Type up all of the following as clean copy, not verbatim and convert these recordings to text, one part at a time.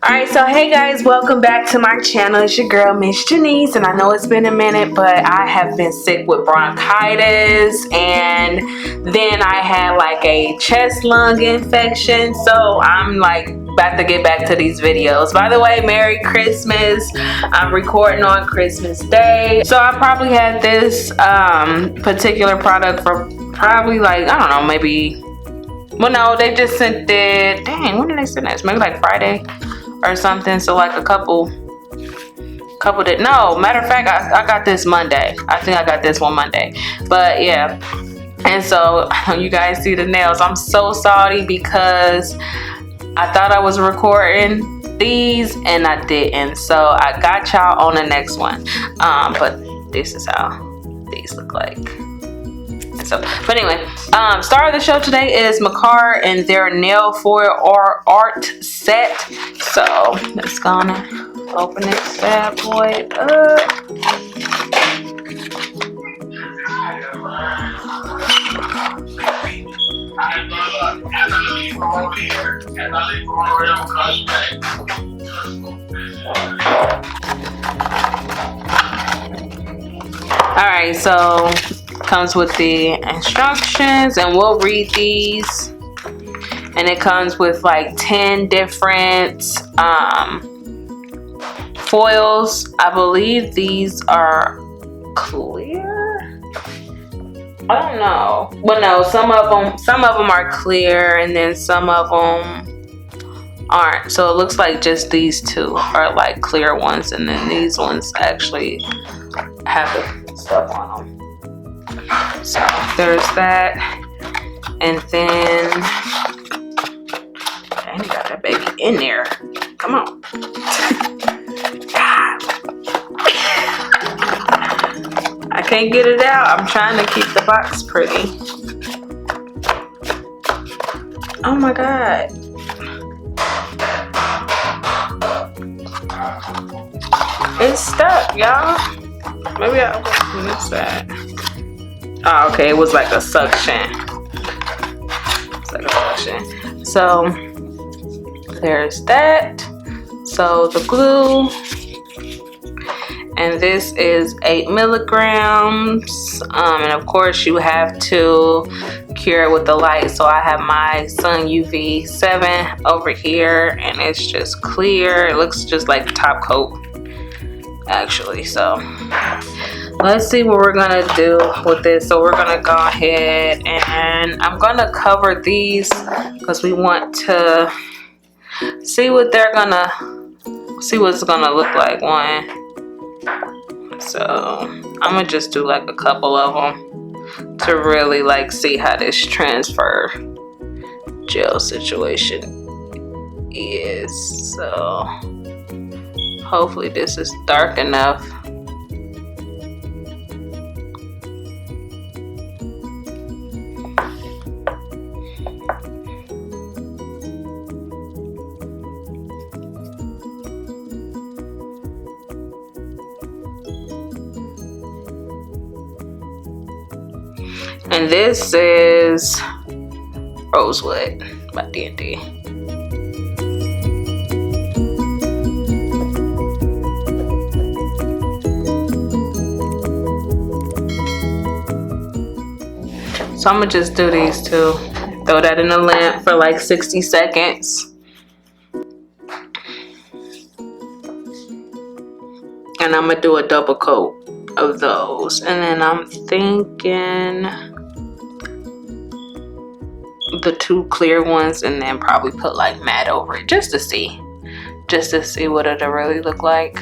Alright, so hey guys, welcome back to my channel. It's your girl Miss Janice, and I know it's been a minute, but I have been sick with bronchitis, and then I had like a chest lung infection, so I'm like about to get back to these videos. By the way, Merry Christmas. I'm recording on Christmas Day, so I probably had this particular product for probably like, I don't know, maybe, well no, they just sent it, dang, when did they send this? Maybe like Friday or something. So like a couple did, no, matter of fact, I got this Monday. I think I got this one Monday, but yeah. And so you guys see the nails. I'm so sorry because I thought I was recording these and I didn't, so I got y'all on the next one. But this is how these look like. So, but anyway, star of the show today is Makartt and their nail foil or art set. So let's go on and open this bad boy up. All right, so comes with the instructions, and we'll read these. And it comes with like 10 different foils. I believe these are clear. I don't know. Well, no, some of them are clear, and then some of them aren't. So it looks like just these two are like clear ones, and then these ones actually have the stuff on them. So there's that, and then dang, they got that baby in there. Come on. God. I can't get it out. I'm trying to keep the box pretty. Oh my God. It's stuck, y'all. Maybe I'll miss that. Oh, okay, it was like a suction. It's like a suction. So there's that. So the glue, and this is 8 milligrams. And of course you have to cure it with the light. So I have my Sun UV 7 over here, and it's just clear. It looks just like the top coat, actually. So let's see what we're gonna do with this. So we're gonna go ahead, and I'm gonna cover these because we want to see what it's gonna look like. So I'm gonna just do like a couple of them to really like see how this transfer gel situation is. So hopefully this is dark enough. And this is Rosewood by D&D. So I'm gonna just do these two. Throw that in the lamp for like 60 seconds. And I'm gonna do a double coat of those. And then I'm thinking the 2 clear ones, and then probably put like matte over it just to see what it'll really look like.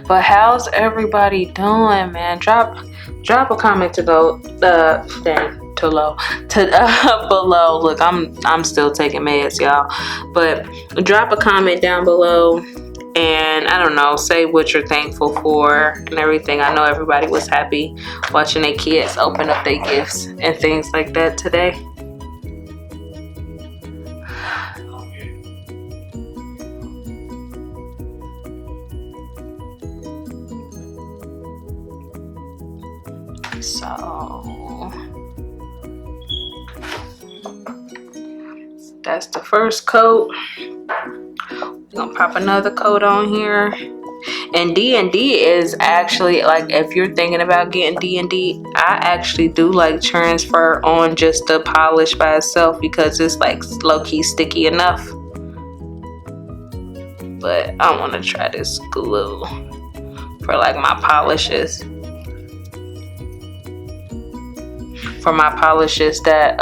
But how's everybody doing, man? Drop a comment to go below. Look, I'm still taking meds, y'all, but drop a comment down below, and I don't know, say what you're thankful for and everything. I know everybody was happy watching their kids open up their gifts and things like that today. So That's the first coat. We're gonna pop another coat on here. And D&D is actually, like, if you're thinking about getting D&D, I actually do like transfer on just the polish by itself because it's like low-key sticky enough. But I want to try this glue for like my polishes. For my polishes that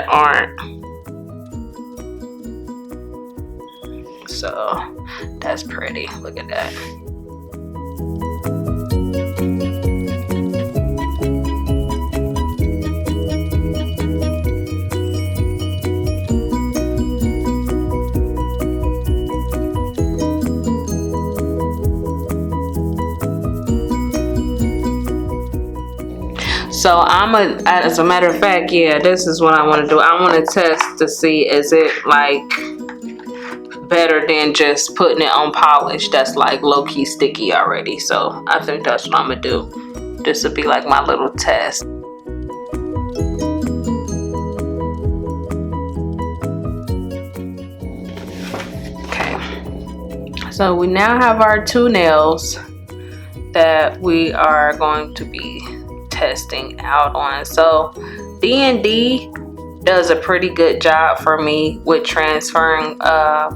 aren't. So that's pretty. Look at that. So as a matter of fact, yeah, this is what I want to do. I want to test to see, is it like better than just putting it on polish that's like low-key sticky already. So I think that's what I'm gonna do. This will be like my little test. Okay, so we now have our two nails that we are going to be testing out on. So D&D does a pretty good job for me with transferring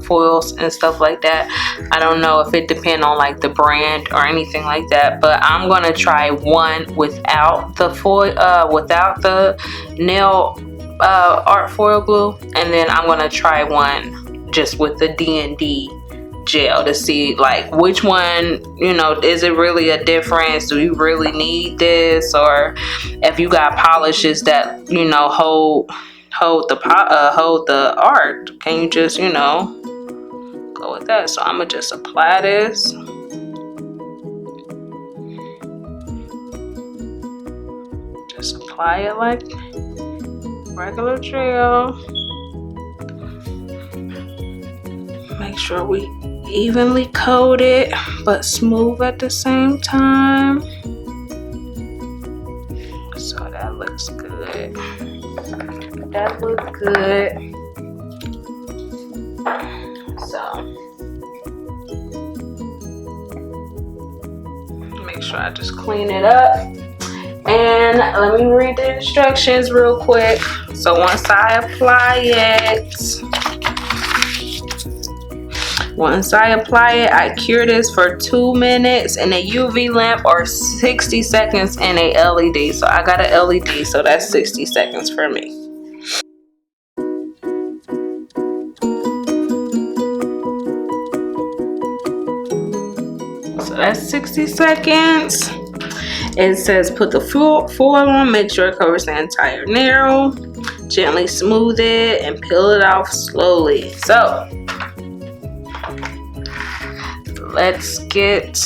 foils and stuff like that. I don't know if it depends on like the brand or anything like that, but I'm gonna try one without the foil, without the nail art foil glue, and then I'm gonna try one just with the D&D gel to see like which one, you know, is it really a difference? Do you really need this? Or if you got polishes that, you know, hold the art, can you just, you know, go with that? So I'm gonna just apply this. Just apply it like regular gel. Make sure we evenly coat it but smooth at the same time. So that looks good. That looks good. So make sure I just clean it up. And let me read the instructions real quick. So once I apply it, I cure this for 2 minutes in a UV lamp or 60 seconds in a LED. So I got an LED, so that's 60 seconds for me. So that's 60 seconds. It says put the foil on, make sure it covers the entire nail. Gently smooth it and peel it off slowly. So let's get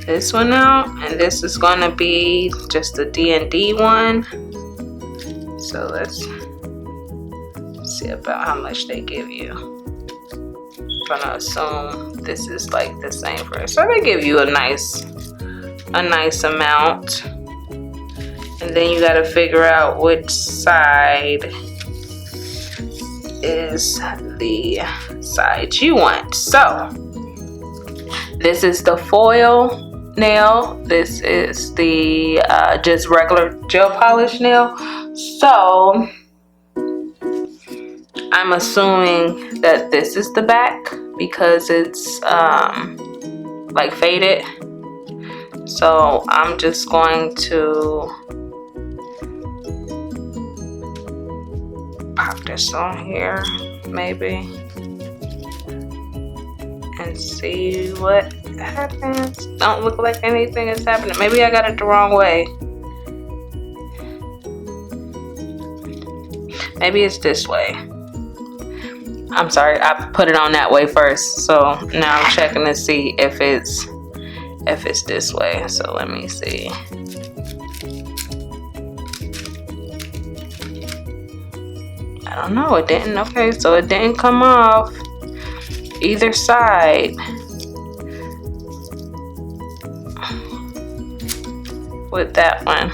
this one out, and this is gonna be just the D&D one. So let's see about how much they give you. I'm gonna assume this is like the same for it. So they give you a nice amount, and then you got to figure out which side is the side you want. So this is the foil nail, this is the just regular gel polish nail. So I'm assuming that this is the back because it's like faded. So I'm just going to pop this on here maybe and see what happens. Don't look like anything is happening. Maybe I got it the wrong way. Maybe it's this way. I'm sorry, I put it on that way first. So now I'm checking to see if it's this way. So let me see. I don't know, it didn't. Okay, so it didn't come off either side with that one.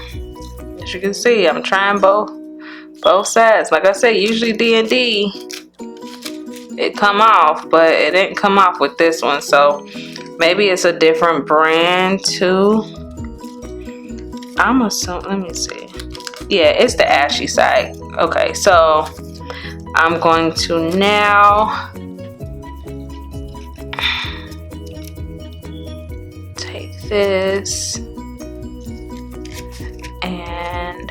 As you can see, I'm trying both sides. Like I said, usually D&D it come off, but it didn't come off with this one. So maybe it's a different brand too. I'm assuming, let me see. Yeah, it's the ashy side. Okay, so I'm going to now take this and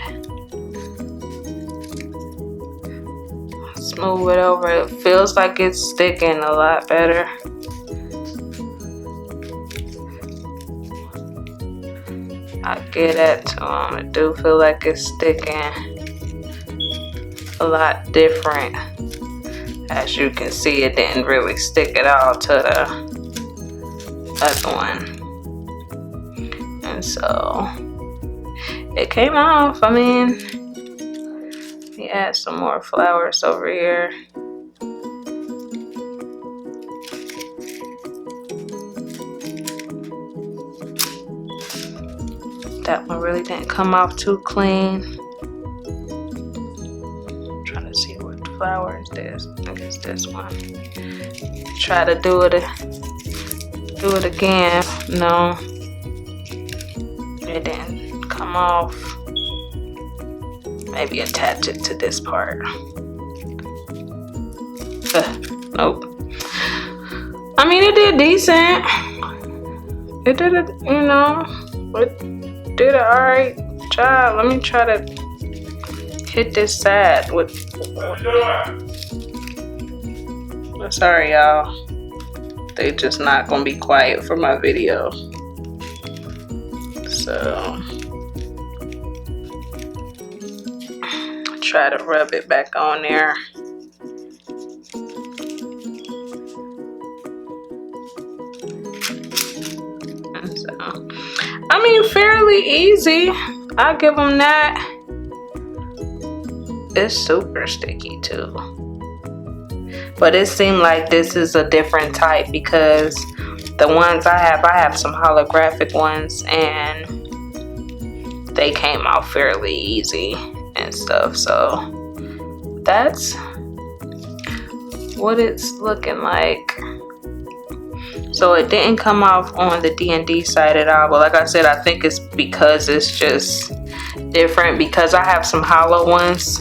smooth it over. It feels like it's sticking a lot better. I get that to them. I do feel like it's sticking a lot different. As you can see, it didn't really stick at all to the other one. And so it came off. I mean, let me add some more flowers over here. That one really didn't come off too clean. I'm trying to see what flower is this. I think it's this one. Try to do it again. No, it didn't come off. Maybe attach it to this part. Nope. I mean, it did decent. It did it, you know. It did an alright job. Let me try to hit this side with. Sorry, y'all. They just not gonna be quiet for my video. So try to rub it back on there. And so, I mean, fairly easy. I'll give them that. It's super sticky too. But it seemed like this is a different type because the ones I have some holographic ones and they came out fairly easy and stuff. So that's what it's looking like. So it didn't come off on the D&D side at all. But like I said, I think it's because it's just different because I have some hollow ones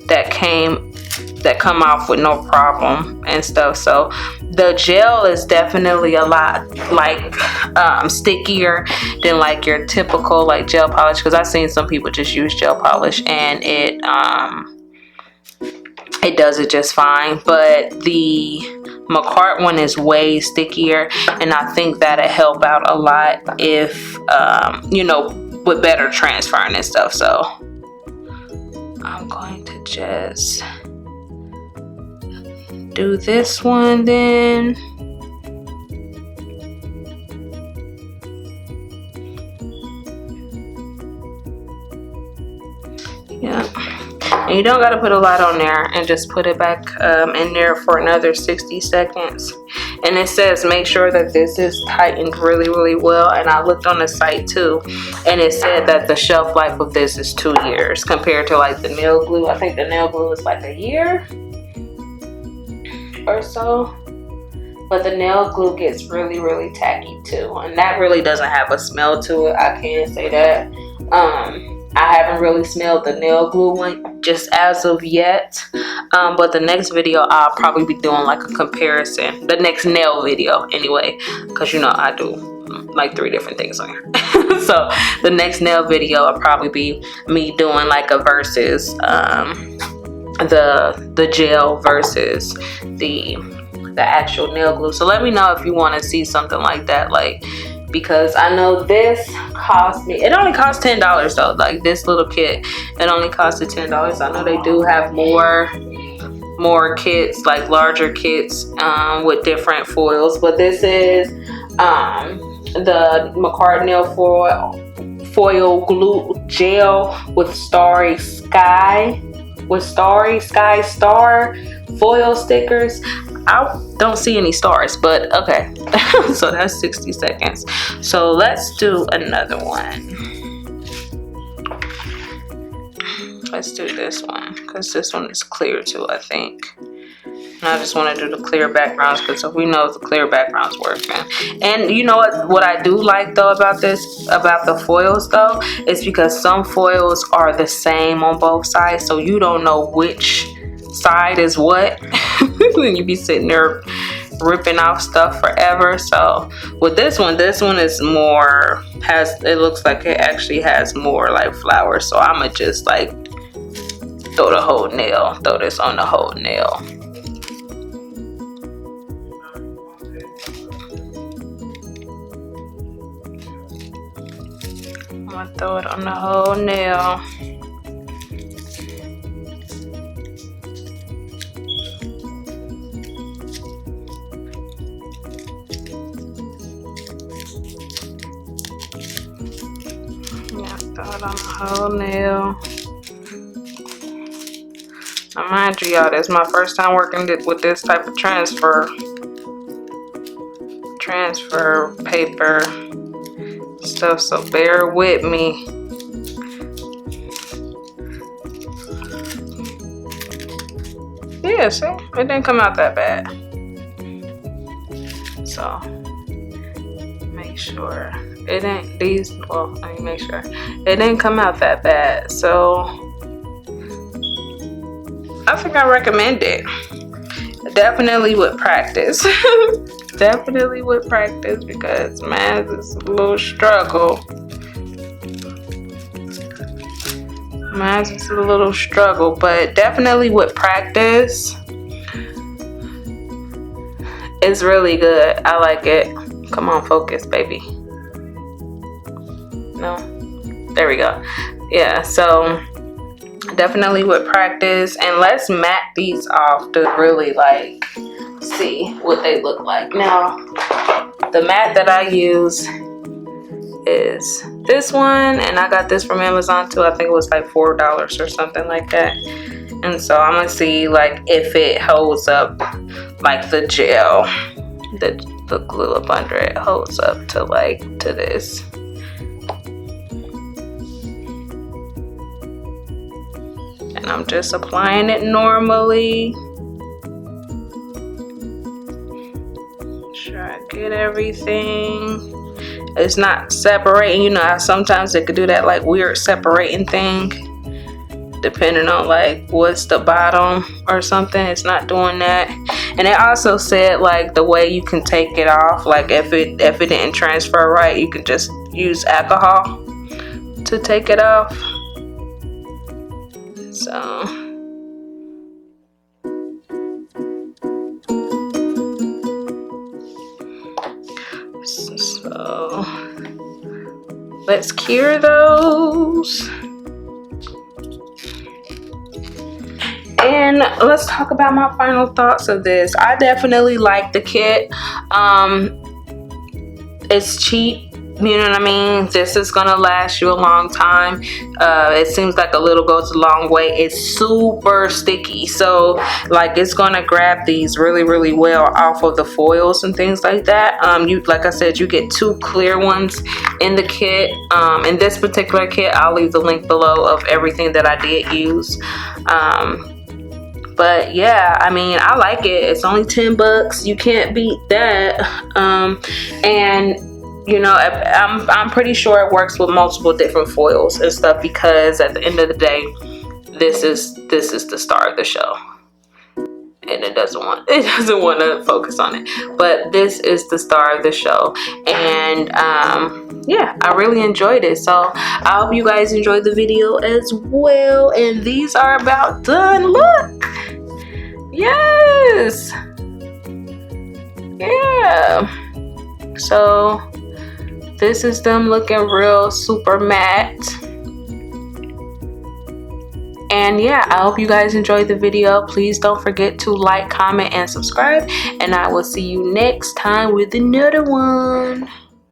that come off with no problem and stuff. So the gel is definitely a lot like stickier than like your typical like gel polish, because I've seen some people just use gel polish and it does it just fine. But the Makartt one is way stickier, and I think that'll help out a lot if you know, with better transferring and stuff. So I'm going to just do this one then. Yeah, and you don't got to put a lot on there, and just put it back in there for another 60 seconds. And it says make sure that this is tightened really well, and I looked on the site too, and it said that the shelf life of this is 2 years compared to like the nail glue. I think the nail glue is like a year or so, but the nail glue gets really tacky too, and that really doesn't have a smell to it. I can say that. I haven't really smelled the nail glue one just as of yet, but the next video I'll probably be doing like a comparison, the next nail video anyway, because you know I do like 3 different things on here. So the next nail video will probably be me doing like a versus the gel versus the actual nail glue. So let me know if you want to see something like that, like, because I know this cost me, it only cost $10 though, like this little kit, it only costed $10. I know they do have more kits, like larger kits with different foils, but this is the Makartt nail foil glue gel with Starry Sky Star foil stickers. I don't see any stars, but okay. So that's 60 seconds. So let's do another one. let's do this one because this one is clear too, I think. And I just want to do the clear backgrounds because we know the clear backgrounds working. And you know what I do like though about the foils though, is because some foils are the same on both sides, so you don't know which side is what. When you be sitting there ripping off stuff forever. So with this one is more, it looks like it actually has more like flowers. So I'ma just like throw this on the whole nail. I'm gonna throw it on the whole nail. Throw it on the whole nail. Now mind you, y'all, this is my first time working with this type of transfer paper stuff, so bear with me. Yeah, see, it didn't come out that bad. So make sure it ain't let me make sure it didn't come out that bad. So I think I recommend it. Definitely with practice. Definitely with practice, because man, it's a little struggle. Mine's just a little struggle, but definitely with practice, it's really good. I like it. Come on, focus, baby. No, there we go. Yeah, so definitely with practice, and let's mat these off to really like see what they look like. Now, the mat that I use is this one, and I got this from Amazon too. I think it was like $4 or something like that. And so I'm gonna see like if it holds up, like the gel, the glue up under it holds up to this. And I'm just applying it normally. Make sure I get everything. It's not separating. You know how sometimes it could do that like weird separating thing, depending on like what's the bottom or something. It's not doing that. And it also said like the way you can take it off, like if it didn't transfer right, you can just use alcohol to take it off. So let's cure those. And let's talk about my final thoughts of this. I definitely like the kit. It's cheap, you know what I mean? This is gonna last you a long time. It seems like a little goes a long way. It's super sticky, so like it's gonna grab these really, really well off of the foils and things like that. Like I said, you get 2 clear ones in the kit. In this particular kit, I'll leave the link below of everything that I did use. But yeah, I mean, I like it. It's only $10. You can't beat that. And you know, I'm pretty sure it works with multiple different foils and stuff, because at the end of the day, this is the star of the show. And it doesn't want to focus on it, but this is the star of the show. And yeah, I really enjoyed it. So I hope you guys enjoyed the video as well. And these are about done. Look, yes, yeah. So this is them looking real super matte. And yeah, I hope you guys enjoyed the video. Please don't forget to like, comment, and subscribe. And I will see you next time with another one.